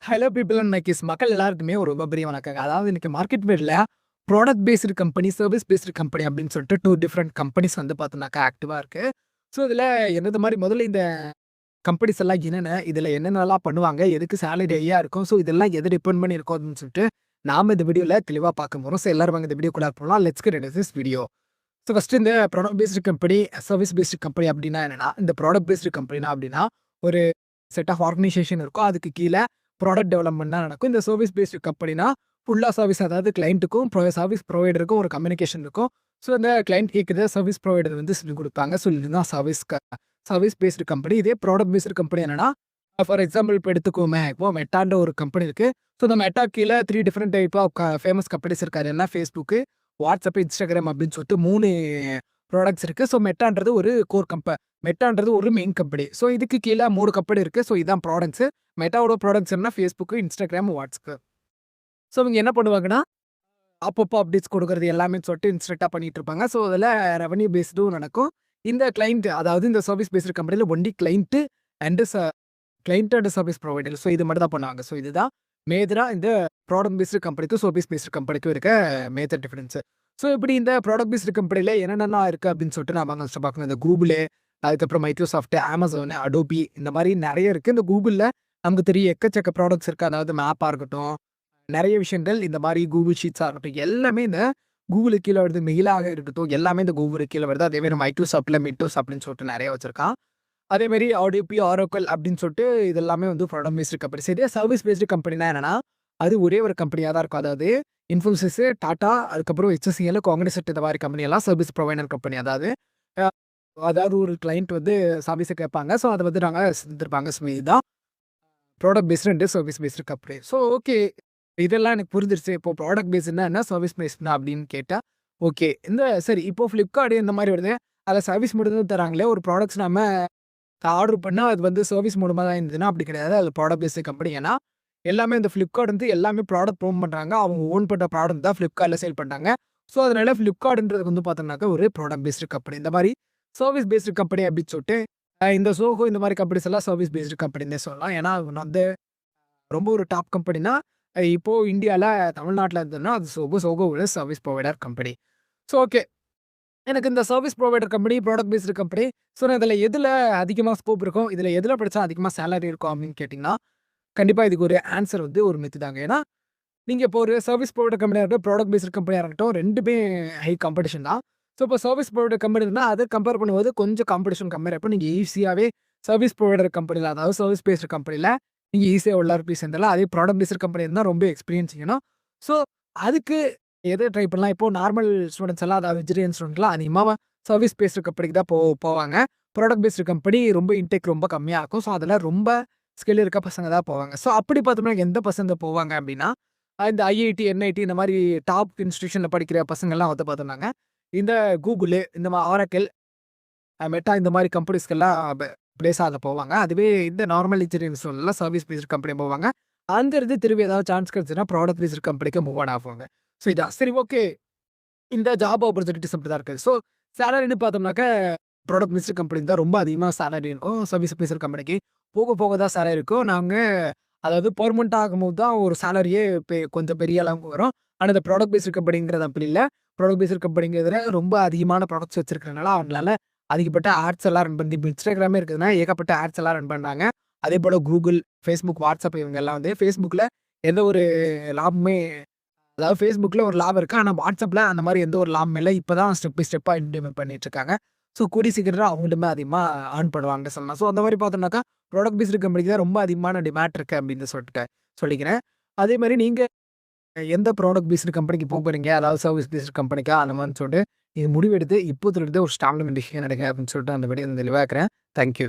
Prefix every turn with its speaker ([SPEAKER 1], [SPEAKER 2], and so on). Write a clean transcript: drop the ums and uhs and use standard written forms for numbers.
[SPEAKER 1] Hello people and மைக்கீஸ் மக்கள் எல்லாருக்குமே ஒரு ரொம்ப பெரிய வணக்கங்க. அதாவது இன்னைக்கு மார்க்கெட் வேர்ல்ட்ல product based company, service based company அப்படின்னு சொல்லிட்டு 2 டிஃபரெண்ட் கம்பெனிஸ் வந்து பார்த்தோம்னாக்கா ஆக்டிவா இருக்கு. ஸோ இதில என்னது மாரி முதல்ல இந்த கம்பெனிஸ் எல்லாம் என்னென்ன, இதில என்னென்னலாம் பண்ணுவாங்க, எதுக்கு சேலரி ஹையா இருக்கும், ஸோ இதெல்லாம் எத டிபெண்ட் பண்ணி இருக்கும் அப்படின்னு சொல்லிட்டு நாம இந்த வீடியோல தெளிவா பார்க்க போறோம். ஸோ எல்லாரும் வாங்க இந்த வீடியோக்குள்ள போலாம். Let's get into this video. So first இந்த product based company, service based company அப்படின்னா என்னன்னா, இந்த ப்ராடக்ட் பேஸ்டு கம்பெனினா அப்படின்னா ஒரு செட் ஆஃப் ஆர்கனைசேஷன் இருக்கும். அதுக்கு கீழ ப்ராடக்ட் டெவலப்மெண்ட் தான் நடக்கும். இந்த சர்வீஸ் பேஸ்டு கம்பெனினா ஃபுல்லா சர்வீஸ், அதாவது கிளையன்ட்டுக்கும் சர்வீஸ் ப்ரொவைடருக்கும் ஒரு கம்யூனிகேஷன் இருக்கும். ஸோ இந்த கிளையன்ட் கேட்குறத சர்வீஸ் ப்ரொவைடர் வந்து சொல்லிக் குடுப்பாங்க. ஸோ இதுதான் சர்வீஸ் பேஸ்டு கம்பெனி. இதே ப்ராடக்ட் பேஸ்டு கம்பெனி என்னன்னா, ஃபார் எக்ஸாம்பிள் இப்போ எடுத்துக்குவோமே, இப்போ மெட்டான்ற ஒரு கம்பெனி இருக்கு. ஸோ இந்த மெட்டா கீழ 3 different type of famous companies இருக்காது. என்ன Facebook, WhatsApp, Instagram அப்படின்னு சொல்லிட்டு 3 ப்ராடக்ட்ஸ் இருக்கு. ஸோ மெட்டான்றது ஒரு மெட்டான்றது ஒரு மெயின் கம்பெனி. ஸோ இதுக்கு கீழ 3 கம்பெனி இருக்கு. ஸோ இதான் ப்ராடக்ட்ஸ். மெட்டாவோட ப்ராடக்ட்ஸ் என்ன Facebook, Instagram, WhatsApp. ஸோ இவங்க என்ன பண்ணுவாங்கன்னா, அப்பப்போ அப்டேட்ஸ் கொடுக்குறது எல்லாமே சொல்லிட்டு இன்ஸ்டன்ட்டா பண்ணிட்டு இருப்பாங்க. ஸோ அதில ரெவென்யூ பேஸ்டும் நடக்கும். இந்த கிளையன்ட், அதாவது இந்த சர்வீஸ் பேஸ்டு கம்பெனில only client and service provider. So இது மட்டும் தான் பண்ணுவாங்க. ஸோ இதுதான் மேஜரா இந்த ப்ராடக்ட் பேஸ்டு கம்பெனிக்கும் சர்வீஸ் பேஸ்டு கம்பெனிக்கும் இருக்க மேஜர் டிஃபரன்ஸ். ஸோ இப்படி இந்த ப்ராடக்ட் பேஸ்டு கம்பெனில என்னென்னலாம் இருக்கு அப்படின்னு சொல்லிட்டு நாம ஃபர்ஸ்ட் பார்க்கணும். இந்த Google, அதுக்கப்புறம் மைக்ரோசாஃப்ட், Amazon, Adobe இந்த மாரி நெறைய இருக்கு. இந்த Googleல நமக்கு தெரியும் எக்கச்சக்க ப்ராடக்ட்ஸ் இருக்கு. அதாவது மேப்பா இருக்கட்டும், நெறைய விஷயங்கள் இந்த மாரி Google ஷீட்ஸா இருக்கட்டும், எல்லாமே இந்த Googleக்கு கீழ வருது. மெயிலாக இருக்கட்டும், எல்லாமே இந்த Googleக்கு கீழ வருது. அதே மாரி மைக்ரோசாஃப்ட்ல மிட்டோஸ் அப்படின்னு சொல்லிட்டு நெறைய வச்சிருக்கான். அதே மாரி Adobe, Oracle அப்படின்னு சொல்லிட்டு இது எல்லாமே வந்து ப்ராடக்ட் பேஸ்டு கம்பெனிஸ். இதே சர்வீஸ் பேஸ்டு கம்பெனினா என்னன்னா, அது ஒரே ஒரு கம்பெனியா தான் இருக்கும். அதாவது இன்ஃபோசிஸ், டாடா, அதுக்கப்புறம் HCL, காக்னிசன்ட் இந்த மாரி கம்பெனி எல்லாம் சர்வீஸ் ப்ரொவைடர் கம்பெனி. அ அதாவது ஒரு கிளையன்ட் வந்து சர்வீஸ கேட்பாங்க. ஸோ அத வந்து நாங்க செஞ்சிருப்பாங்க. ஸோ இதுதான் product based and service based company. So okay, இதெல்லாம் எனக்கு புரிஞ்சிருச்சு. இப்போ ப்ராடக்ட் பேஸ்டுனா என்ன, சர்வீஸ் பேஸ்டுனா அப்படின்னு கேட்டா, ஓகே. சரி, இப்போ Flipkart இந்த மாரி வருது. அதில சர்வீஸ் மட்டும் தான் தராங்களே. ஒரு ப்ராடக்ட்ஸ் நாம ஆர்டர் பண்ணா அது வந்து சர்வீஸ் மூலமா தான் இருந்ததுன்னா அப்படி கிடையாது. அது ப்ராடக்ட் பேஸ்டு கம்பெனி. ஏன்னா எல்லாமே இந்த Flipkart வந்து எல்லாமே ப்ராடக்ட் ப்ரோமோட் பண்றாங்க. அவங்க ஓன் பண்ற ப்ராடக்ட் தான் Flipkartல சேல் பண்றாங்க. ஸோ அதனால Flipkartன்றது வந்து பார்த்தோம்னாக்கா ஒரு ப்ராடக்ட் பேஸ்டு கம்பெனி. இந்த மாரி சர்வீஸ் பேஸ்டு கம்பெனி அப்படின்னு சொல்லிட்டு இந்த Zoho இந்த மாரி கம்பெனிஸ் எல்லாம் சர்வீஸ் பேஸ்டு கம்பெனின்னே சொல்லலாம். ஏன்னா அது வந்து ரொம்ப ஒரு டாப் கம்பெனினா, இப்போ இந்தியால தமிழ்நாட்டுல இருந்ததுன்னா அது Zohoவோட service provider company. So okay. எனக்கு இந்த service provider company, product based company, so நான் இதில எதுல அதிகமா ஸ்கோப் இருக்கும், இதில எதுல படிச்சா அதிகமா சேலரி இருக்கும் அப்படின்னு கேட்டீங்கன்னா, கண்டிப்பா இதுக்கு ஒரு ஆன்சர் வந்து ஒரு மித்து தாங்க. ஏன்னா, நீங்க இப்போ ஒரு சர்வீஸ் ப்ரொவைடர் கம்பெனியா இருக்கட்டும், ப்ராடக்ட் பேஸ்டு கம்பெனியா இருக்கட்டும், 2மே ஹை காம்படிஷன் தான். ஸோ இப்போ சர்வீஸ் ப்ரொவைடர் கம்பெனினா அத கம்பேர் பண்ணும்போது கொஞ்சம் காம்படிஷன் கம்மியா இருக்கும். நீங்க ஈஸியாவே சர்வீஸ் ப்ரொவைடர் கம்பெனில, அதாவது சர்வீஸ் பேஸ்டு கம்பெனில நீங்க ஈஸியா உள்ளார போய் சேர்ந்துடலாம். அதே ப்ராடக்ட் பேஸ்டு கம்பெனி இருந்தா ரொம்ப எக்ஸ்பீரியன்ஸ் செய்யணும். ஸோ அதுக்கு எத ட்ரை பண்ணலாம்? இப்போ நார்மல் ஸ்டூடண்ட்ஸ் எல்லாம், அதாவது வெஜிடேரியன் ஸ்டூடண்ட்லாம் அதிகமா சர்வீஸ் பேஸ்டு கம்பெனிக்கு தான் போவாங்க. ப்ராடக்ட் பேஸ்டு கம்பெனி ரொம்ப இன்டேக் ரொம்ப கம்மியா இருக்கும். ஸோ அதில ரொம்ப ஸ்கில் இருக்க பசங்க தான் போவாங்க. ஸோ அப்படி பார்த்தோம்னா எந்த பசங்க போவாங்க அப்படின்னா, இந்த IIT, NIT இந்த மாரி டாப் இன்ஸ்டிடியூஷன்ல படிக்கிற பசங்கள்லாம் வந்து பார்த்தோம்னாங்க, இந்த Google, இந்த Oracle, மெட்டா இந்த மாரி கம்பெனிஸ்க்கெல்லாம் பிளேஸ் ஆக போவாங்க. அதுவே இந்த நார்மல் இன்ஜினியரிங் ஸ்டூடண்ட்லாம் சர்வீஸ் பேஸ்டு கம்பெனி போவாங்க. அங்கருந்து திரும்பி ஏதாவது சான்ஸ் கிடைச்சுன்னா ப்ராடக்ட் பேஸ்டு கம்பெனிக்கு மூவ் ஆன் ஆவாங்க. ஸோ இதான். சரி, ஓகே. இந்த ஜாப் ஆப்பர்ச்சுனிட்டீஸ் அப்படி தான் இருக்கு. ஸோ சேலரின்னு பார்த்தோம்னாக்க, ப்ராடக்ட் பேஸ்டு கம்பெனிக்கு தான் ரொம்ப அதிகமா சேலரி இருக்கும். சர்வீஸ் பேஸ்டு கம்பெனிக்கு போக தான் சேலரி இருக்கும். அதாவது பெர்மனன்ட் ஆகும்போது தான் ஒரு சேலரியே கொஞ்சம் பெரிய அளவுக்கு வரும். ஆனா இந்த ப்ராடக்ட் பேஸ்டு கம்பெனிங்கிறது அப்படி இல்ல. ப்ராடக்ட் பேஸ்டு கம்பெனிங்கிறதுல ரொம்ப அதிகமான ப்ராடக்ட்ஸ் வச்சிருக்கிறனால, அவங்களால அதிகப்பட்ட ஆட்ஸ் எல்லாம் ரன் பண்ணி, இப்போ Instagramமே இருக்குதுன்னா ஏகப்பட்ட ஆட்ஸ் எல்லாம் ரன் பண்றாங்க. அதேபோல Google, Facebook, WhatsApp இவங்க எல்லாம் வந்து Facebookல எந்த ஒரு லாபமுமே, அதாவது Facebookல ஒரு லாபம் இருக்கு. ஆனா WhatsAppல அந்த மாரி எந்த ஒரு லாபமும் இல்ல. இப்ப தான் ஸ்டெப் பை ஸ்டெப்பா இம்ப்ளிமெண்ட் பண்ணிட்டு இருக்காங்க. ஸோ கூடிய சீக்கிரத்தில அவங்களுமே அதிகமா ஏர்ன் பண்ணுவாங்கன்னு சொல்லலாம். ஸோ அந்த மாரி பார்த்தோம்னாக்கா, ப்ராடக்ட் பேஸ்டு கம்பெனிக்கு தான் ரொம்ப அதிகமான டிமாண்ட் இருக்கு அப்படின்னு சொல்லிட்டு சொல்லிக்கிறேன். அதே மாரி நீங்க எந்த ப்ராடக்ட் பேஸ்டு கம்பெனிக்கு போறீங்க, அதாவது சர்வீஸ் பேஸ்டு கம்பெனிக்கா அந்த மாரின்னு சொல்லிட்டு இது முடிவெடுத்து இப்போதிலிருந்தே ஒரு ஸ்ட்ராங்கான டிசிஷன் எடுங்க அப்படின்னு சொல்லிட்டு அந்த வீடியோ தெளிவாக்குறேன். Thank you.